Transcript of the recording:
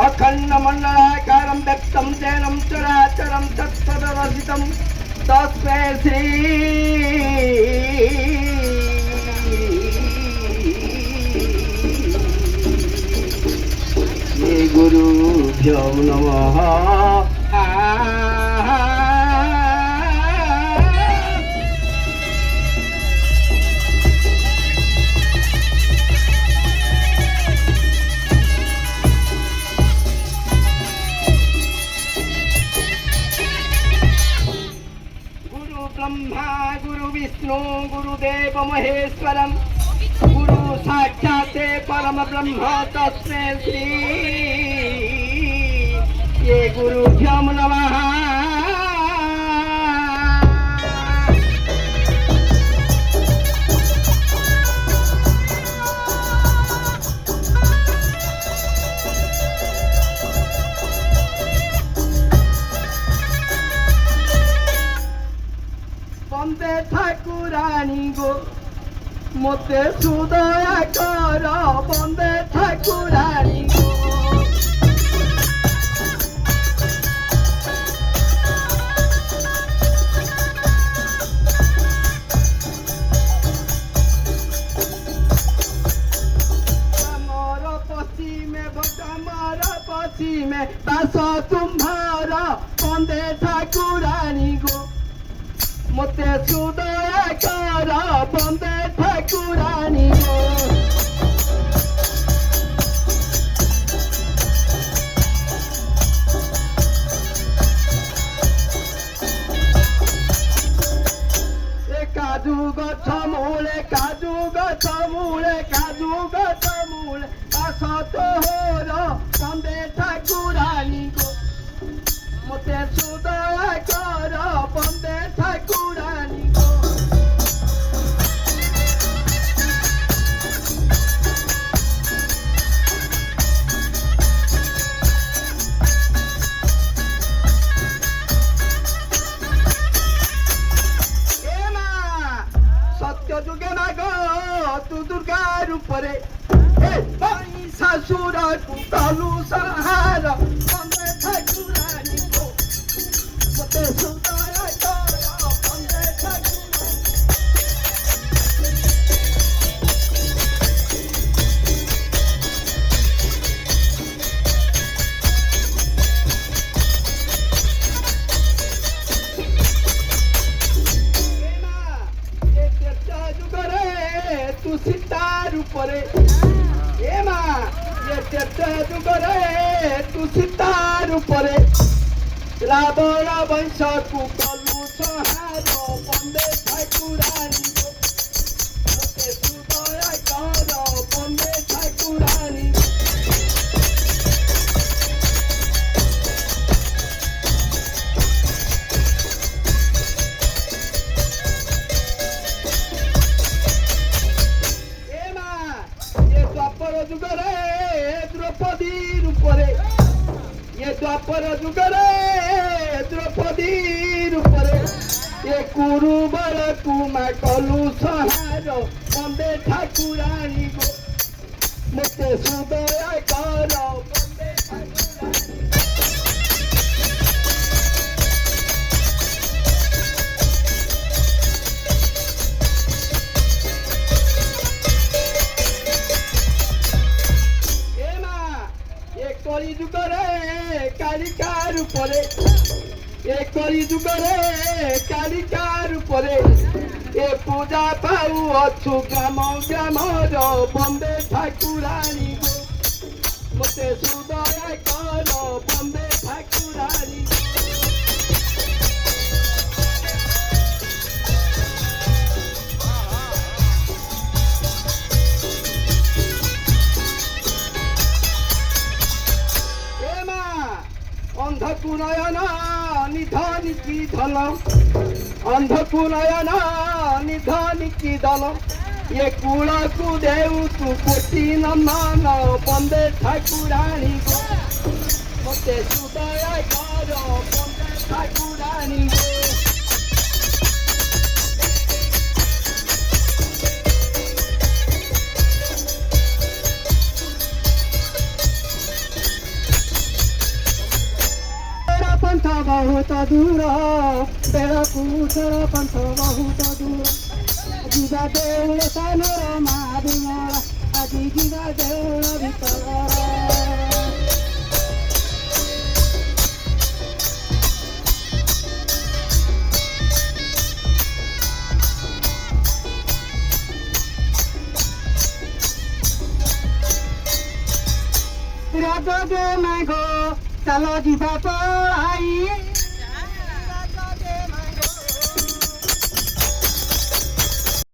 अखण्डमण्डलाकारं व्यक्तं चैनं चराचरं तत्तदवसितं तस्मै श्री गुरुभ्यो नमः। ब्रह्मा गुरु विष्णु गुरुदेव महेश्वरम गुरु साक्षात् परम ब्रह्म तस्मै श्री ये गुरुभ्यो नमः। বন্দে ঠাকুরানী গো মতে সুদয়া কর বন্দে ঠাকুরানী গো। আমার পশ্চিমে বাস তোমার বন্দে ঠাকুরানী গো মতে সুদয়া কর বন্দে ঠাকুরানী গো। কাজু গছ মূলে কাজু গছ মূলে কাজু গছ মূলে আসত হোর বন্দে ঠাকুরানী গো মতে সুদয়া কর বন্দে ঠাকুরানী গো। সত্য যুগে মাগ তু দুর্গার উপরে শাশুর কলু সংহার বন্দে ঠাকুরানী গো মতে সুদয়া কর বন্দে ঠাকুরানী। তু সীতার উপরে এ মা যুগরে তু সীতার উপরে রাবণ বংশকু কলু সংহার বন্দে ঠাকুরানী গো মতে সুদয়া কর বন্দে ঠাকুরানী। যুগরে দ্রৌপদীর উপরে দ্বাপর যুগরে দ্রৌপদীর উপরে কুরু বল কুমা কলু সংহার বন্দে ঠাকুরানী গো মতে সুদয়া কর বন্দে ঠাকুরানী। কলি যুগরে কালিকার উপরে কলি যুগরে কালিকার উপরে পূজা পাউ অছু গ্রাম গ্রামর বন্দে ঠাকুরানী গো মতে সুদয়া কর বন্দে ঠাকুরানী। ଅନ୍ଧକୁ ନୟନ ନିଧନି କି ଧନ ଅନ୍ଧକୁ ନୟନ ନିଧନି କି ଧନ ଏ କୂଳକୁ ଦେଉ ତୁ କୋଟି ନମନ ବନ୍ଦେ ଠାକୁରାଣୀ ଗୋ ମତେ ସୁଦୟ କର ବନ୍ଦେ ଠାକୁରାଣୀ ଗୋ पंथ बहुत दूर बेलकू पंथ बहुत दूर जीवा देउल सानोर महाविमला आज जीवा देउल भितर राग दे मागो चलो जीवा पळाई